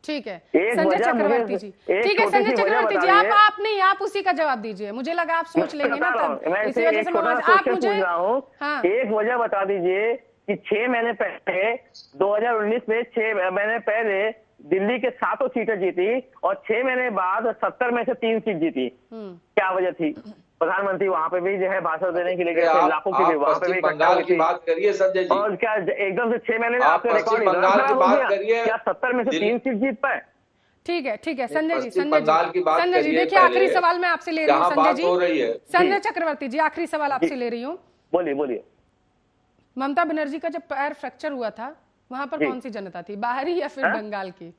ठीक है संजय चक्रवर्ती जी, ठीक है संजय चक्रवर्ती जी, आप नहीं, आप उसी का जवाब दीजिए। मुझे लगा आप सोच लेंगे ना, तब इसी वजह से आप मुझे एक वजह बता दीजिए कि 6 महीने पहले 2019 में 6 महीने पहले दिल्ली के 7 सीटें जीती और 6 महीने बाद 70 में से 3 सीट जीती। क्या वजह थी? प्रधानमंत्री वहां पे भी जो है भाषण देने के लिए गए थे, लाखों की वहां पे भी बंगाल की बात करिए संजय जी। और क्या एकदम से 6 महीने में आप पश्चिम बंगाल की बात करिए, क्या 70 में से 3 सीट जीत पाए? ठीक है संजय जी, संजय जी देखिए आखिरी सवाल मैं आपसे ले रही हूँ संजय जी, संजय चक्रवर्ती जी आखिरी सवाल आपसे ले रही हूँ। बोलिए। ममता बनर्जी का जब पैर फ्रैक्चर हुआ था वहां पर कौन सी जनता थी, बाहरी या फिर बंगाल की?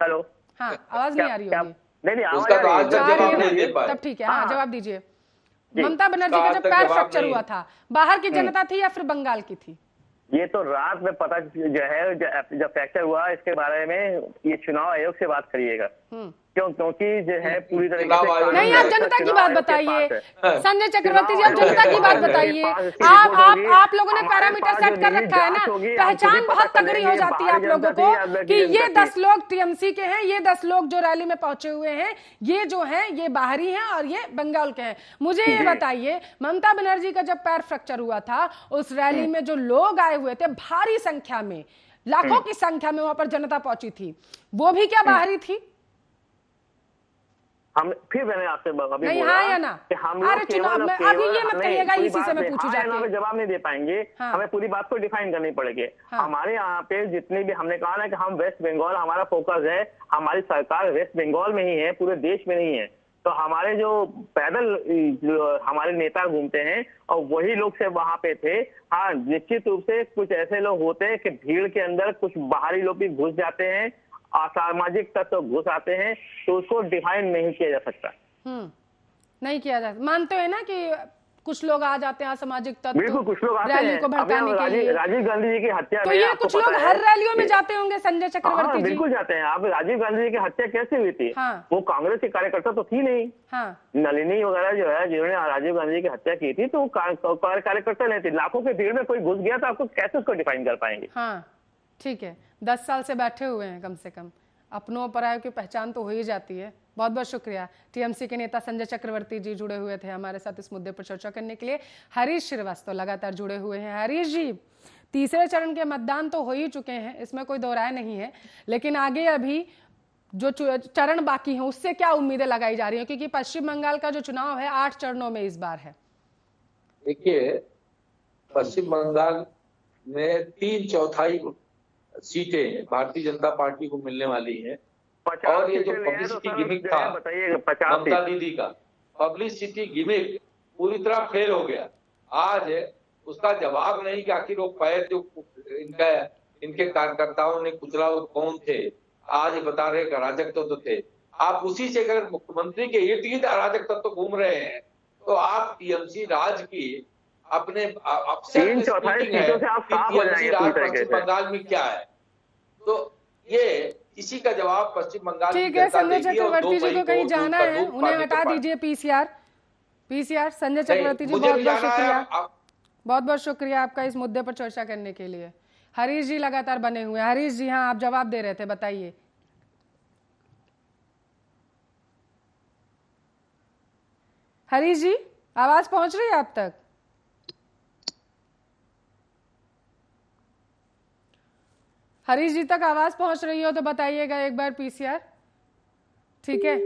हेलो, हाँ आवाज नहीं आ रही होगी। नहीं तब ठीक है, हाँ जवाब दीजिए। ममता बनर्जी का जब पैर फ्रैक्चर हुआ था, बाहर की जनता थी या फिर बंगाल की थी? ये तो रात में पता जो है, जब फ्रैक्चर हुआ इसके बारे में ये चुनाव आयोग से बात करिएगा। क्योंकि जो है पूरी तरीके से नहीं, आप जनता की बात बताइए संजय चक्रवर्ती जी, आप जनता की बात बताइए। आप लोगों ने पैरामीटर सेट कर रखा है ना, पहचान बहुत तगड़ी हो जाती है आप लोगों को कि ये 10 लोग टीएमसी के हैं, ये 10 लोग जो रैली में पहुंचे हुए हैं, ये जो हैं ये बाहरी हैं और ये बंगाल के हैं। मुझे ये बताइए, ममता बनर्जी का जब पैर फ्रैक्चर हुआ था, उस रैली में जो लोग आए हुए थे भारी संख्या में, लाखों की संख्या में वहां पर जनता पहुंची थी, वो भी क्या बाहरी थी? हम फिर मैंने आपसे अभी नहीं, बोला हाँ या ना? कि हम लोग चुनाव में अभी ये मत कहिएगा, इसी से मैं पूछू जाके जवाब नहीं दे पाएंगे। हाँ। हमें पूरी बात को डिफाइन करनी पड़ेगी। हाँ। हमारे यहाँ पे जितनी भी, हमने कहा ना कि हम वेस्ट बंगाल, हमारा फोकस है, हमारी सरकार वेस्ट बंगाल में ही है, पूरे देश में नहीं है। तो हमारे जो पैदल हमारे नेता घूमते हैं और वही लोग से वहां पे थे। हाँ, निश्चित रूप से कुछ ऐसे लोग होते हैं कि भीड़ के अंदर कुछ बाहरी लोग भी घुस जाते हैं, असामाजिक तत्व घुस आते हैं, तो उसको डिफाइन नहीं किया जा सकता। नहीं किया जा सकता। मानते हैं ना कि कुछ लोग आ जाते हैं असामाजिक तत्व, बिल्कुल कुछ लोग आते रैली को भड़काने के लिए। राजीव गांधी जी की हत्या तो ये कुछ लोग हर रैलियों में जाते होंगे संजय चक्रवर्ती जी? बिल्कुल जाते हैं। आप राजीव गांधी जी की हत्या कैसे हुई थी? हाँ। वो कांग्रेस के कार्यकर्ता तो थी नहीं। हाँ। नलिनी वगैरह जो है जिन्होंने राजीव गांधी जी की हत्या की थी, तो कार्यकर्ता नहीं थी। लाखों के भीड़ में कोई घुस गया तो आपको कैसे उसको डिफाइन कर पाएंगे? हाँ ठीक है, 10 साल से बैठे हुए हैं, कम से कम अपनों परायों की पहचान तो हो ही जाती है। बहुत बहुत शुक्रिया। टीएमसी के नेता संजय चक्रवर्ती जी जुड़े हुए थे हमारे साथ इस मुद्दे पर चर्चा करने के लिए। हरीश श्रीवास्तव लगातार जुड़े हुए हैं। हरीश जी, तीसरे चरण के मतदान तो हो ही चुके हैं, इसमें कोई दो राय नहीं है, लेकिन आगे अभी जो चरण बाकी हैं उससे क्या उम्मीदें लगाई जा रही हैं? क्योंकि पश्चिम बंगाल का जो चुनाव है 8 चरणों में इस बार है। देखिए, पश्चिम बंगाल में 3/4 सीटें भारतीय जनता पार्टी को मिलने वाली हैं। और ये जो पब्लिसिटी गिमिक था ममता दीदी का, पब्लिसिटी गिमिक पूरी तरह फेल हो गया। आज उसका जवाब नहीं कि आखिर वो पैर जो इनके कार्यकर्ताओं ने कुचला वो कौन थे, आज बता रहे अराजक तत्व थे। आप उसी से अगर मुख्यमंत्री के इर्द गिर्द अराजक तत्व घूम रहे हैं तो आप टीएमसी राज की अपने पश्चिम बंगाल में क्या है, तो ये इसी का जवाब पश्चिम बंगाल ठीक है। संजय चक्रवर्ती जी को कहीं जाना है, उन्हें हटा दीजिए। पीसीआर संजय चक्रवर्ती जी, बहुत बहुत शुक्रिया, बहुत बहुत शुक्रिया आपका इस मुद्दे पर चर्चा करने के लिए। हरीश जी लगातार बने हुए हैं। हरीश जी, हाँ आप जवाब दे रहे थे, बताइए। हरीश जी, आवाज पहुंच रही है आप तक? हरीश जी तक आवाज पहुंच रही हो तो बताइएगा एक बार पीसीआर, ठीक है?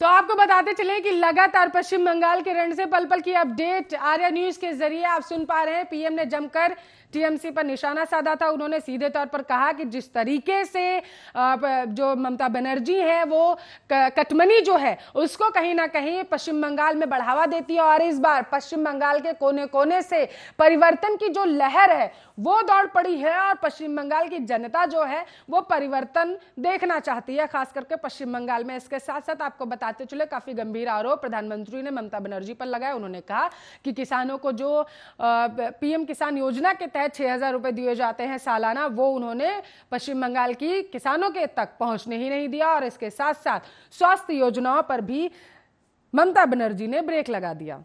तो आपको बताते चले कि लगातार पश्चिम बंगाल के रण से पल पल की अपडेट आर्या न्यूज के जरिए आप सुन पा रहे हैं। पीएम ने जमकर टीएमसी पर निशाना साधा था। उन्होंने सीधे तौर पर कहा कि जिस तरीके से जो ममता बनर्जी है वो कटमनी जो है उसको कहीं ना कहीं पश्चिम बंगाल में बढ़ावा देती है, और इस बार पश्चिम बंगाल के कोने कोने से परिवर्तन की जो लहर है वो दौड़ पड़ी है, और पश्चिम बंगाल की जनता जो है वो परिवर्तन देखना चाहती है, खास करके पश्चिम बंगाल में। इसके साथ साथ आपको बताते चले, काफी गंभीर आरोप प्रधानमंत्री ने ममता बनर्जी पर लगाया। उन्होंने कहा कि किसानों को जो पीएम किसान योजना के 6,000 रुपए दिए जाते हैं सालाना, वो उन्होंने पश्चिम बंगाल की किसानों के तक पहुंचने ही नहीं दिया, और इसके साथ साथ स्वास्थ्य योजनाओं पर भी ममता बनर्जी ने ब्रेक लगा दिया।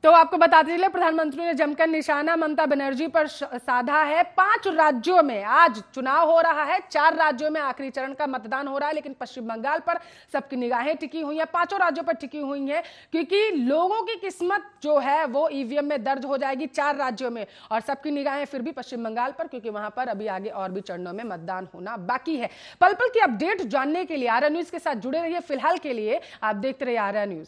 तो आपको बताते चले, प्रधानमंत्री ने जमकर निशाना ममता बनर्जी पर साधा है। 5 राज्यों में आज चुनाव हो रहा है, 4 राज्यों में आखिरी चरण का मतदान हो रहा है, लेकिन पश्चिम बंगाल पर सबकी निगाहें टिकी हुई हैं, 5 राज्यों पर टिकी हुई हैं, क्योंकि लोगों की किस्मत जो है वो ईवीएम में दर्ज हो जाएगी 4 राज्यों में, और सबकी निगाहें फिर भी पश्चिम बंगाल पर, क्योंकि वहां पर अभी आगे और भी चरणों में मतदान होना बाकी है। पल पल की अपडेट जानने के लिए आर्या न्यूज के साथ जुड़े रहिए। फिलहाल के लिए आप देखते रहिए आर्या न्यूज।